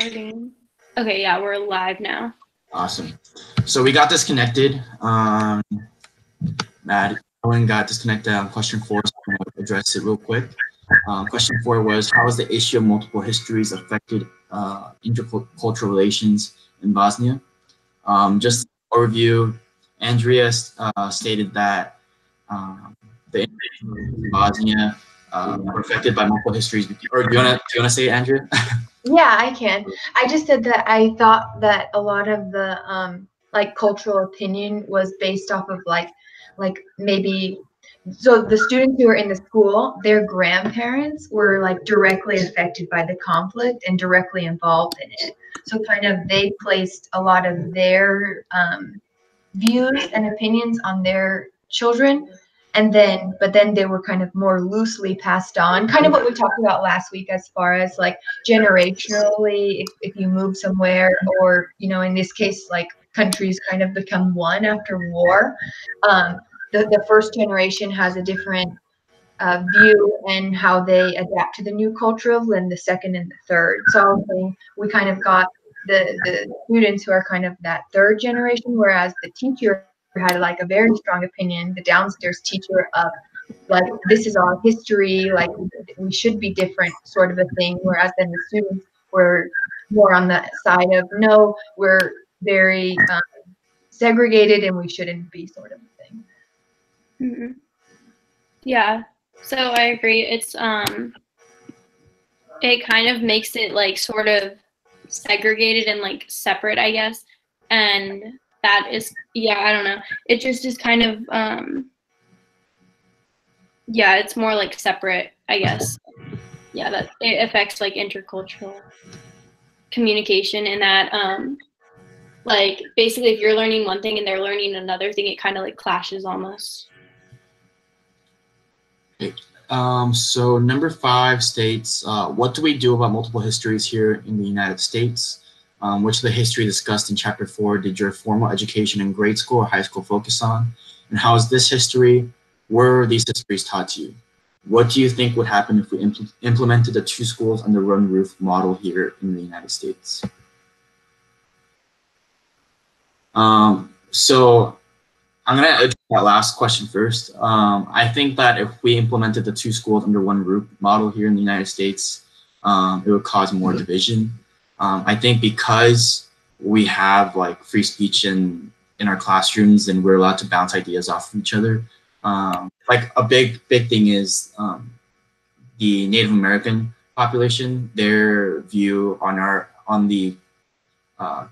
Starting. Okay, yeah, we're live now. Awesome. So we got disconnected. Matt, Owen got disconnected on question 4, so I'm going to address it real quick. Question 4 was, how has the issue of multiple histories affected intercultural relations in Bosnia? Just overview, Andrea stated that the individuals in Bosnia were affected by multiple histories. Or do you wanna say it, Andrea? Yeah, I can. I just said that I thought that a lot of the like cultural opinion was based off of like maybe so the students who were in the school, their grandparents were like directly affected by the conflict and directly involved in it. So kind of they placed a lot of their views and opinions on their children, and then they were kind of more loosely passed on, kind of what we talked about last week as far as like generationally, if you move somewhere, or in this case, like countries kind of become one after war. The first generation has a different view and how they adapt to the new culture than the second and the third. So I was saying we kind of got the students who are kind of that third generation, whereas the teacher had like a very strong opinion, the downstairs teacher of like, this is our history, like we should be different, sort of a thing, whereas then the students were more on the side of no, we're very segregated and we shouldn't be, sort of a thing. Mm-hmm. Yeah, so I agree. It's it kind of makes it like sort of segregated and like separate, I guess. And that is, yeah, I don't know. It just is kind of yeah, it's more like separate, I guess. Yeah, that it affects like intercultural communication, and that like basically if you're learning one thing and they're learning another thing, it kind of like clashes almost. Okay. So number 5 states, what do we do about multiple histories here in the United States? Which of the history discussed in chapter 4 did your formal education in grade school or high school focus on? And how is this history, were these histories taught to you? What do you think would happen if we implemented the 2 schools under one roof model here in the United States? So I'm going to address that last question first. I think that if we implemented the 2 schools under one roof model here in the United States, it would cause more division. I think because we have like free speech in our classrooms and we're allowed to bounce ideas off of each other. Like a big thing is the Native American population, their view on the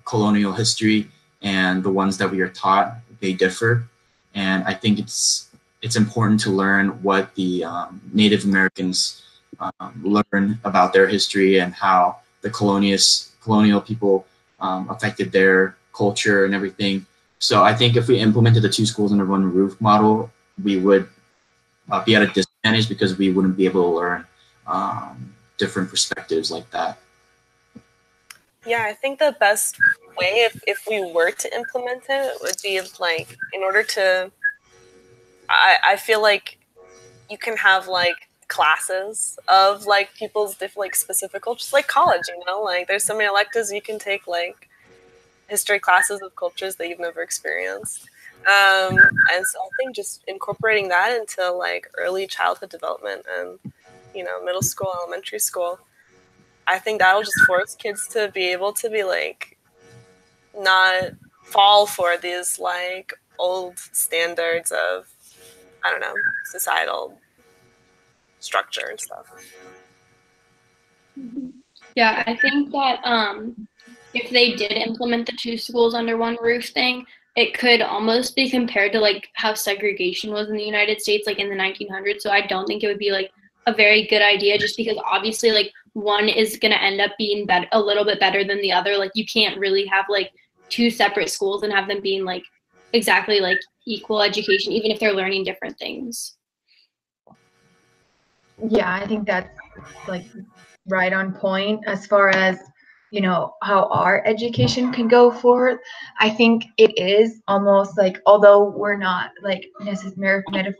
colonial history and the ones that we are taught, they differ. And I think it's important to learn what the Native Americans learn about their history and how the colonial people affected their culture and everything. So I think if we implemented the 2 schools under one roof model, we would be at a disadvantage because we wouldn't be able to learn different perspectives like that. Yeah, I think the best way, if we were to implement it, would be like, in order to, I feel like you can have like classes of like people's different like specific cultures, like college, like there's so many electives you can take, like history classes of cultures that you've never experienced. And so I think just incorporating that into like early childhood development and, middle school, elementary school, I think that'll just force kids to be able to be like, not fall for these like old standards of, I don't know, societal structure and stuff. Yeah, I think that if they did implement the 2 schools under one roof thing, it could almost be compared to like how segregation was in the United States, like in the 1900s. So I don't think it would be like a very good idea, just because obviously like one is going to end up being a little bit better than the other. Like you can't really have like 2 separate schools and have them being like exactly like equal education, even if they're learning different things. Yeah, I think that's like right on point as far as how our education can go forward. I think it is almost like, although we're not like metaphorically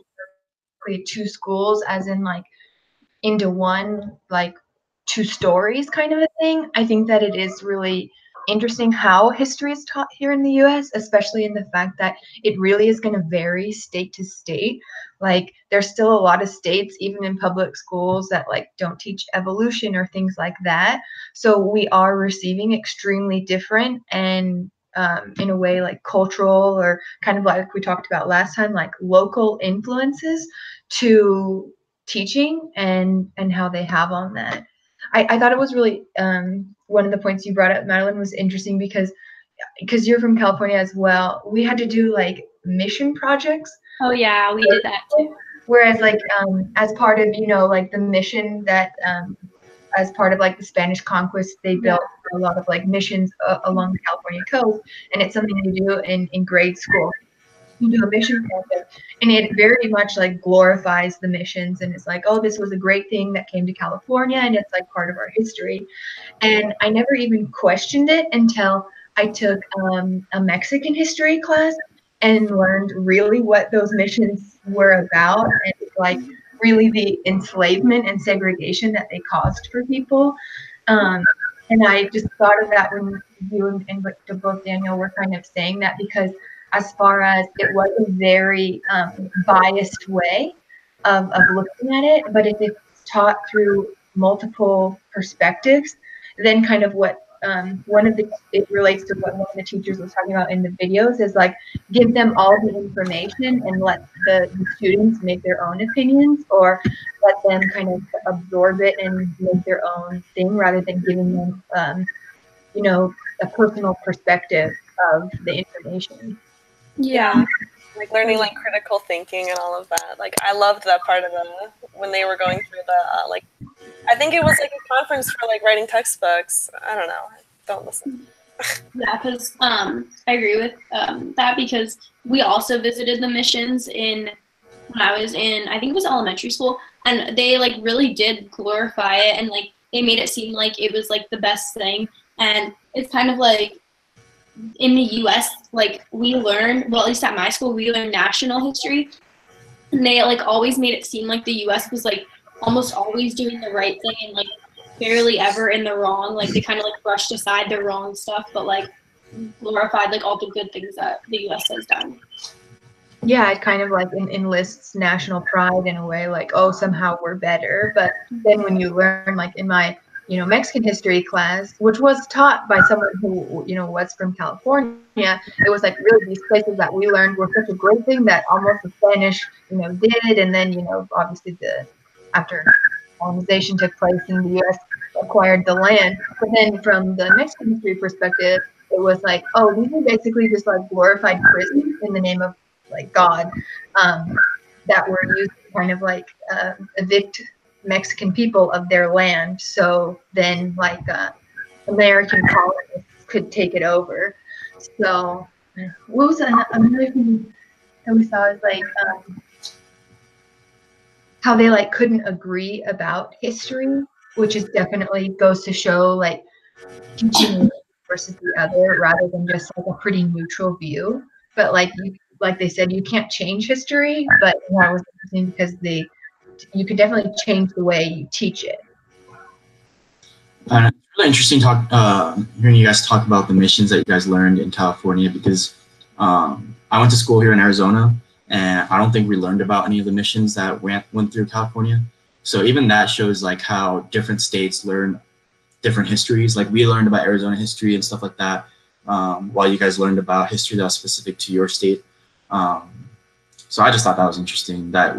2 schools as in like into one, like two stories kind of a thing. I think that it is really interesting how history is taught here in the US, especially in the fact that it really is going to vary state to state. Like there's still a lot of states, even in public schools, that like don't teach evolution or things like that. So we are receiving extremely different and in a way like cultural or kind of like we talked about last time, like local influences to teaching and how they have on that. I thought it was really one of the points you brought up, Madeline, was interesting because you're from California as well. We had to do like mission projects. Oh yeah, we did that too. Whereas like as part of like the mission that as part of like the Spanish conquest, they built a lot of like missions along the California coast, and it's something you do in grade school. You do a mission project, and it very much like glorifies the missions, and it's like, oh, this was a great thing that came to California, and it's like part of our history. And I never even questioned it until I took a Mexican history class and learned really what those missions were about, and like really the enslavement and segregation that they caused for people. And I just thought of that when you and both Daniel were kind of saying that, because as far as it was a very biased way of looking at it, but if it's taught through multiple perspectives, then kind of what it relates to what one of the teachers was talking about in the videos is like, give them all the information and let the students make their own opinions, or let them kind of absorb it and make their own thing, rather than giving them a personal perspective of the information. Yeah, like learning like critical thinking and all of that. Like I loved that part of when they were going through the like, I think it was like a conference for like writing textbooks. I don't know. Don't listen. Yeah, because I agree with that, because we also visited the missions when I was in, I think it was elementary school, and they like really did glorify it, and like they made it seem like it was like the best thing. And it's kind of like in the US, like we learn, well, at least at my school, we learn national history, and they like always made it seem like the US was like almost always doing the right thing and like barely ever in the wrong. Like they kind of like brushed aside the wrong stuff, but like glorified like all the good things that the US has done. Yeah, it kind of like enlists national pride in a way, like, oh, somehow we're better. But then when you learn, like in my Mexican history class, which was taught by someone who was from California, it was like really these places that we learned were such a great thing that almost the Spanish did, and then obviously after colonization took place and the U.S. acquired the land. But then from the Mexican history perspective, it was like, oh, these are basically just like glorified prisons in the name of like God, that were used to kind of like evict Mexican people of their land. So then like American colonists could take it over. So what was another thing that we saw is like how they like couldn't agree about history, which is definitely goes to show like teaching versus the other, rather than just like a pretty neutral view. But like they said, you can't change history, but that was interesting because you could definitely change the way you teach it. It's really interesting hearing you guys talk about the missions that you guys learned in California, because I went to school here in Arizona, and I don't think we learned about any of the missions that went through California. So even that shows like how different states learn different histories. Like we learned about Arizona history and stuff like that, while you guys learned about history that was specific to your state. So I just thought that was interesting that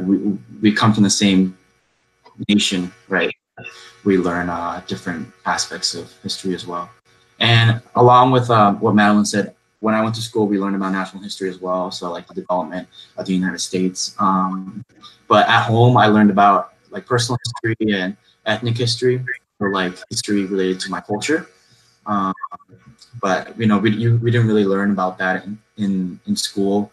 we come from the same nation, right? We learn different aspects of history as well. And along with what Madeline said, when I went to school, we learned about national history as well. So like the development of the United States. But at home, I learned about like personal history and ethnic history, or like history related to my culture. But we didn't really learn about that in school.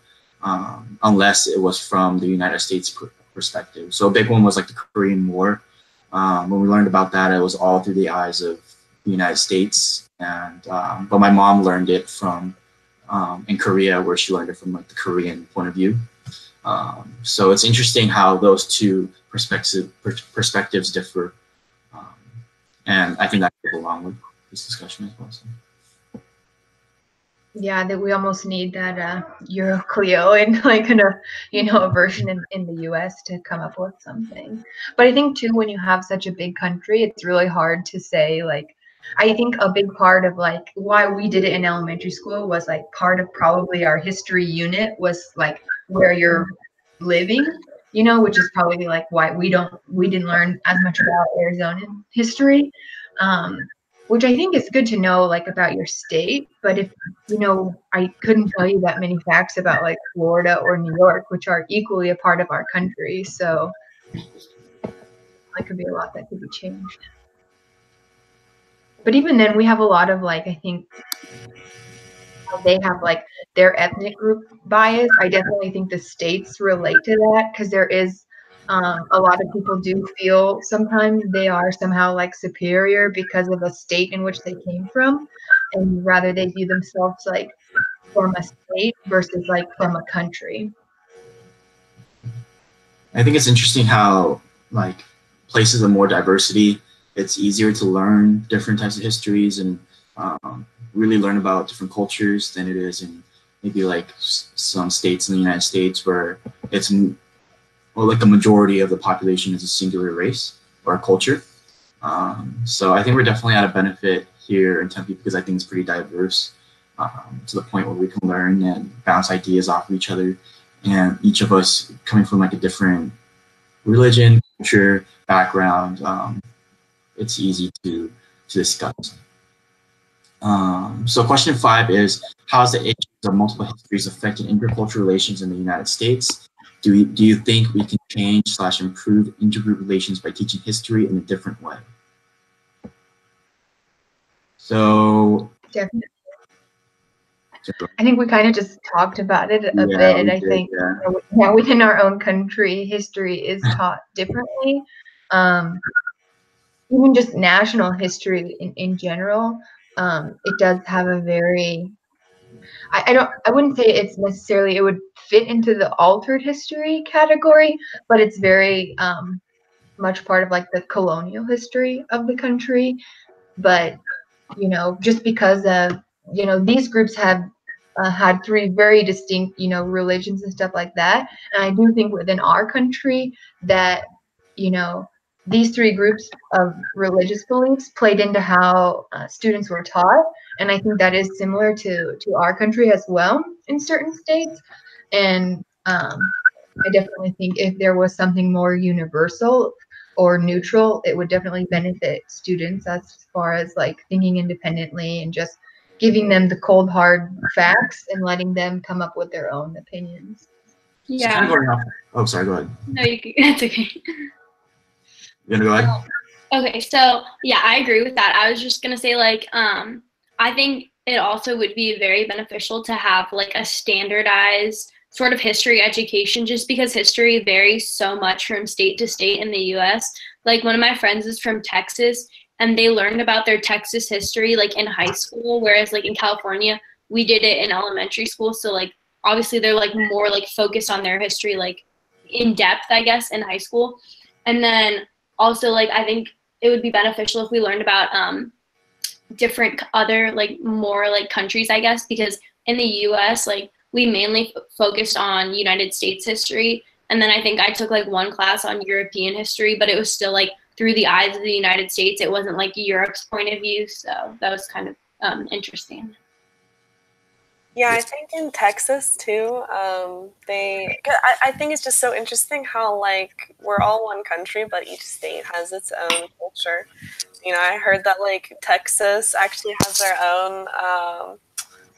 Unless it was from the United States perspective. So a big one was like the Korean War. When we learned about that, it was all through the eyes of the United States. And but my mom learned it from in Korea, where she learned it from like the Korean point of view. So it's interesting how those two perspectives differ. And I think that goes along with this discussion as well. So. Yeah, that we almost need that Euro Clio and like a version in the US to come up with something. But I think too, when you have such a big country, it's really hard to say like, I think a big part of like why we did it in elementary school was like part of probably our history unit was like where you're living, which is probably like why we didn't learn as much about Arizona history. Which I think is good to know like about your state, but if I couldn't tell you that many facts about like Florida or New York, which are equally a part of our country. So that could be a lot that could be changed. But even then, we have a lot of like, I think they have like their ethnic group bias. I definitely think the states relate to that because there is a lot of people do feel sometimes they are somehow like superior because of a state in which they came from, and rather they view themselves like from a state versus like from a country. I think it's interesting how like places with more diversity, it's easier to learn different types of histories and really learn about different cultures than it is in maybe like some states in the United States where it's like the majority of the population is a singular race or a culture. So I think we're definitely at a benefit here in Tempe because I think it's pretty diverse to the point where we can learn and bounce ideas off of each other. And each of us coming from like a different religion, culture, background, it's easy to discuss. So question 5 is, how has the age of multiple histories affected intercultural relations in the United States? Do you think we can change/improve intergroup relations by teaching history in a different way? So definitely. I think we kind of just talked about it a bit. I think within our own country, history is taught differently. Even just national history in general, it does have a very I wouldn't say it's necessarily it would fit into the altered history category, but it's very much part of like the colonial history of the country. But just because of these groups have had 3 very distinct religions and stuff like that, and I do think within our country that these 3 groups of religious beliefs played into how students were taught. And I think that is similar to our country as well in certain states. And I definitely think if there was something more universal or neutral, it would definitely benefit students as far as like thinking independently and just giving them the cold hard facts and letting them come up with their own opinions. Yeah. Oh, sorry, go ahead. No, it's okay. You gonna go ahead? Okay, so yeah, I agree with that. I was just gonna say like, I think it also would be very beneficial to have like a standardized sort of history education, just because history varies so much from state to state in the US. Like one of my friends is from Texas and they learned about their Texas history like in high school, whereas like in California, we did it in elementary school. So like obviously they're like more like focused on their history like in depth, I guess, in high school. And then also like I think it would be beneficial if we learned about different other like more like countries, I guess, because in the US like we mainly focused on United States history, and then I think I took like one class on European history, but it was still like through the eyes of the United States. It wasn't like Europe's point of view, so that was kind of interesting. Yeah, I think in Texas too, I think it's just so interesting how like we're all one country, but each state has its own culture. I heard that like Texas actually has their own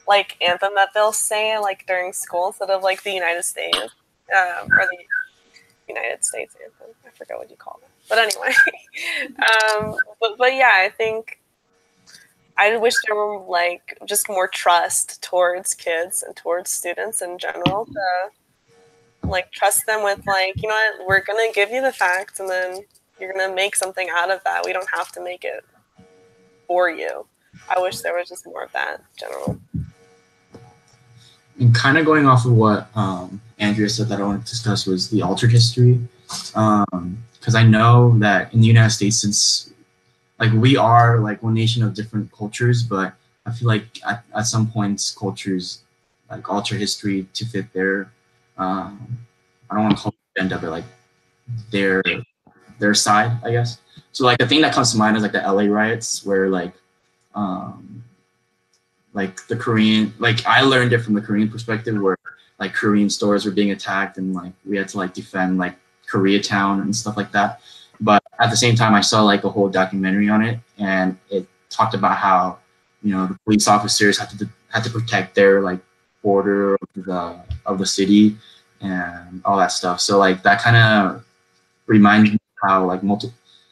like anthem that they'll say like during school instead of like the United States or the United States anthem. I forgot what you call it, but anyway. But yeah, I think I wish there were like just more trust towards kids and towards students in general to like trust them with like, you know what, we're gonna give you the facts and then you're gonna make something out of that. We don't have to make it for you. I wish there was just more of that in general. And kind of going off of what Andrea said that I wanted to discuss was the altered history. Because I know that in the United States, since like we are like one nation of different cultures, but I feel like at some points cultures like alter history to fit their I don't want to call it agenda, but like their side, I guess. So like the thing that comes to mind is like the LA riots, where like the Korean, like I learned it from the Korean perspective, where like Korean stores were being attacked and like we had to like defend like Koreatown and stuff like that. But at the same time, I saw like a whole documentary on it, and it talked about how, you know, the police officers had to protect their like border of the city and all that stuff. So like that kind of reminds me how like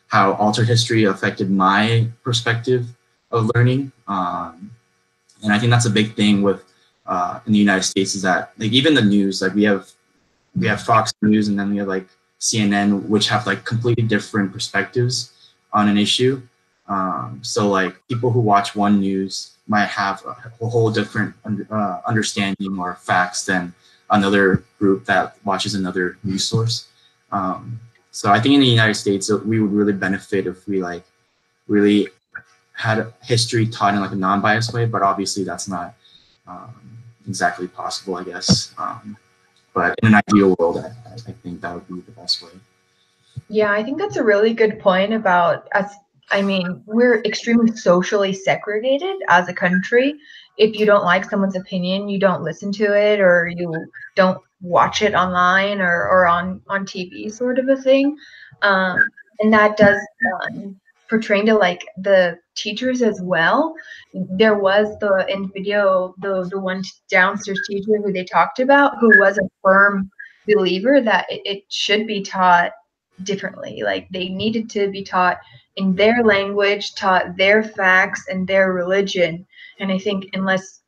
how altered history affected my perspective of learning. And I think that's a big thing with in the United States, is that like even the news, like we have Fox News, and then we have like CNN, which have like completely different perspectives on an issue. So like people who watch one news might have a whole different understanding or facts than another group that watches another news source. So I think in the United States, we would really benefit if we like really had history taught in like a non-biased way, but obviously that's not exactly possible, I guess. But in an ideal world, I think that would be the best way. Yeah, I think that's a really good point about us. I mean, we're extremely socially segregated as a country. If you don't like someone's opinion, you don't listen to it, or you don't watch it online or on TV, sort of a thing. And that does pertain to like the teachers as well. There was in video the one downstairs teacher who they talked about, who was a firm believer that it should be taught differently. Like they needed to be taught in their language, taught their facts and their religion. And I think unless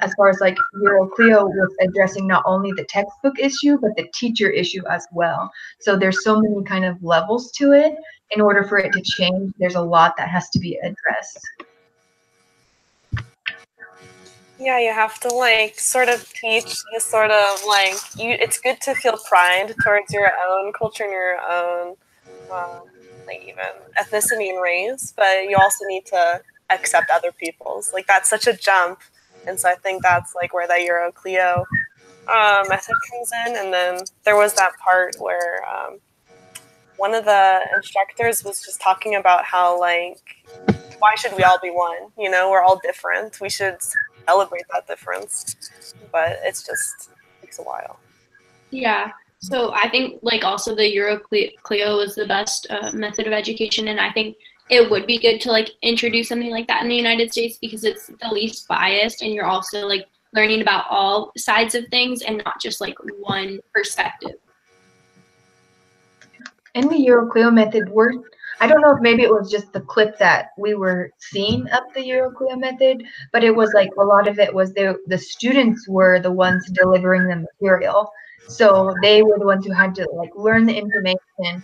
as far as like Euroclio was addressing not only the textbook issue, but the teacher issue as well. So there's so many kind of levels to it. In order for it to change, there's a lot that has to be addressed. Yeah, you have to like sort of teach you sort of like it's good to feel pride towards your own culture and your own like even ethnicity and race, but you also need to accept other people's. Like that's such a jump. And so I think that's like where that Euroclio method comes in. And then there was that part where one of the instructors was just talking about how like, why should we all be one? You know, we're all different. We should celebrate that difference. But it takes a while. Yeah. So I think like also the Euroclio is the best method of education, and I think it would be good to like introduce something like that in the United States, because it's the least biased, and you're also like learning about all sides of things and not just like one perspective. In the Euroclio method, I don't know if maybe it was just the clip that we were seeing of the Euroclio method, but it was like a lot of it was the students were the ones delivering the material. So they were the ones who had to like learn the information,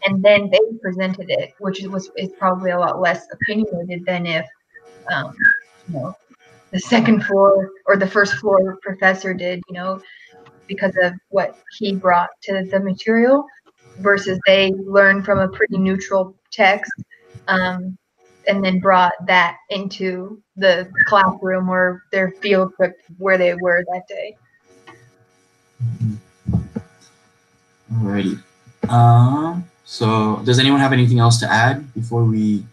and then they presented it, which is probably a lot less opinionated than if you know, the second floor or the first floor professor did, you know, because of what he brought to the material, versus they learned from a pretty neutral text and then brought that into the classroom or their field trip where they were that day. Alrighty. So does anyone have anything else to add before we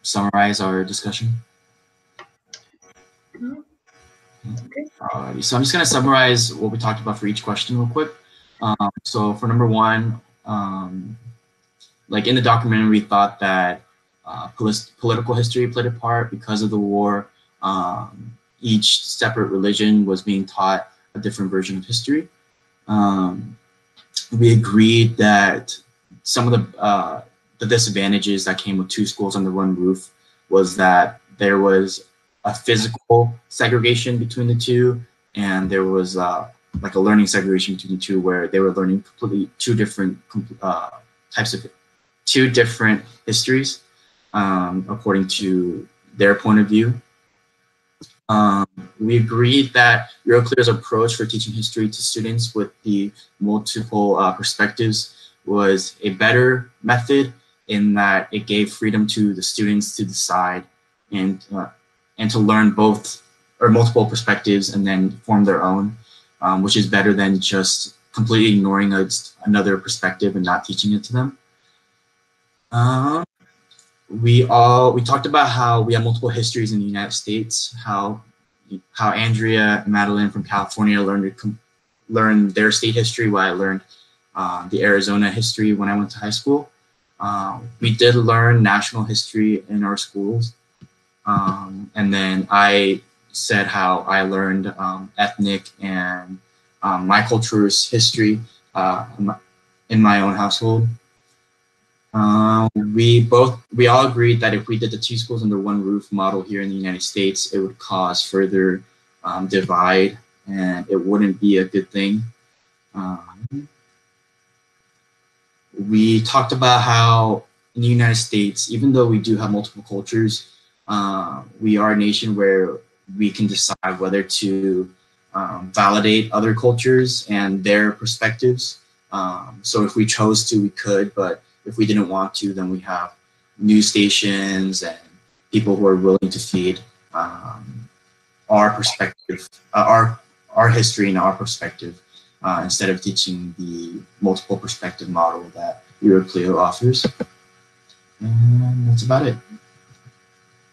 summarize our discussion? Okay. Alrighty. So I'm just going to summarize what we talked about for each question real quick. So for number one, like in the documentary, we thought that political history played a part because of the war. Each separate religion was being taught a different version of history. We agreed that some of the disadvantages that came with two schools under one roof was that there was a physical segregation between the two, and there was like a learning segregation between the two, where they were learning completely two different histories according to their point of view. We agreed that Euroclio's approach for teaching history to students with the multiple perspectives was a better method. in that it gave freedom to the students to decide and to learn both or multiple perspectives and then form their own, which is better than just completely ignoring another perspective and not teaching it to them. We talked about how we have multiple histories in the United States, how Andrea and Madeline from California learned their state history, while I learned the Arizona history when I went to high school. We did learn national history in our schools. And then I said how I learned ethnic and my culture's history in my own household. We all agreed that if we did the 2 schools under 1 roof model here in the United States, it would cause further divide, and it wouldn't be a good thing. We talked about how in the United States, even though we do have multiple cultures, we are a nation where we can decide whether to validate other cultures and their perspectives. So if we chose to, we could, but if we didn't want to, then we have news stations and people who are willing to feed our perspective, our history and our perspective, instead of teaching the multiple perspective model that Euroclio offers. And that's about it.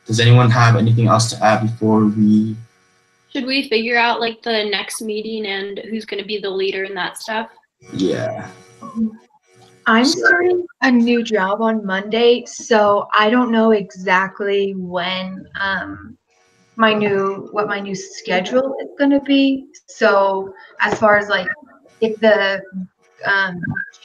Does anyone have anything else to add before we? Should we figure out like the next meeting and who's going to be the leader and that stuff? Yeah. I'm starting a new job on Monday, so I don't know exactly when my new schedule is going to be. So as far as like if the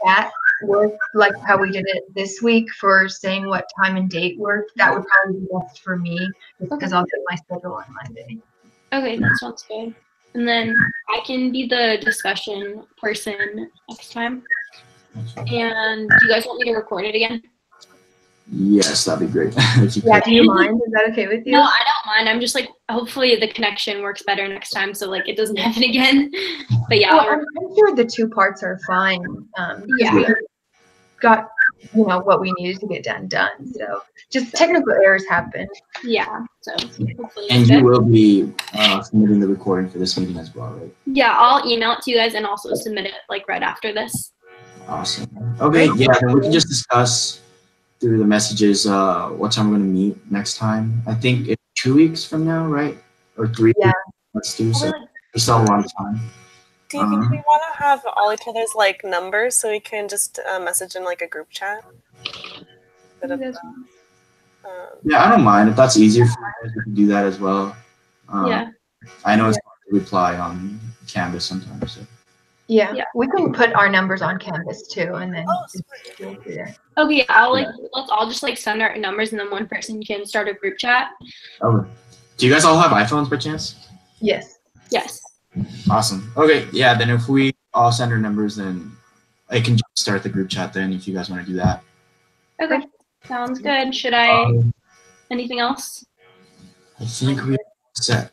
chat worked like how we did it this week for saying what time and date worked, that would probably be best for me, just because I'll get my schedule on Monday. Okay, that sounds good. And then I can be the discussion person next time. And do you guys want me to record it again? Yes, that'd be great. Yeah, do you mind? Is that okay with you? No, I don't mind. I'm just like, hopefully the connection works better next time, so like it doesn't happen again. But yeah, well, I'm sure the 2 parts are fine. Yeah. We got what we needed to get done. So just technical errors happen. Yeah. So hopefully. And you will be submitting the recording for this meeting as well, right? Yeah, I'll email it to you guys and also submit it like right after this. Awesome. Okay, yeah, then we can just discuss through the messages what time we're going to meet next time. I think it's 2 weeks from now, right? Or 3 Yeah. Let's do so. We still have a lot of time. Do you think we want to have all each other's like numbers so we can just message in like a group chat? Yeah, I don't mind. If that's easier for you guys, we can do that as well. Yeah. I know it's hard to reply on Canvas sometimes. So. Yeah, we can put our numbers on Canvas too, and then Okay, let's all just like send our numbers, and then one person can start a group chat. Oh, do you guys all have iPhones by chance? Yes. Yes. Awesome. Okay, yeah. Then if we all send our numbers, then I can just start the group chat. Then, if you guys want to do that. Okay, sounds good. Should I? Anything else? I think we're set.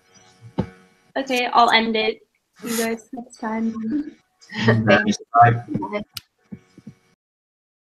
Okay, I'll end it. See you guys next time. Bye.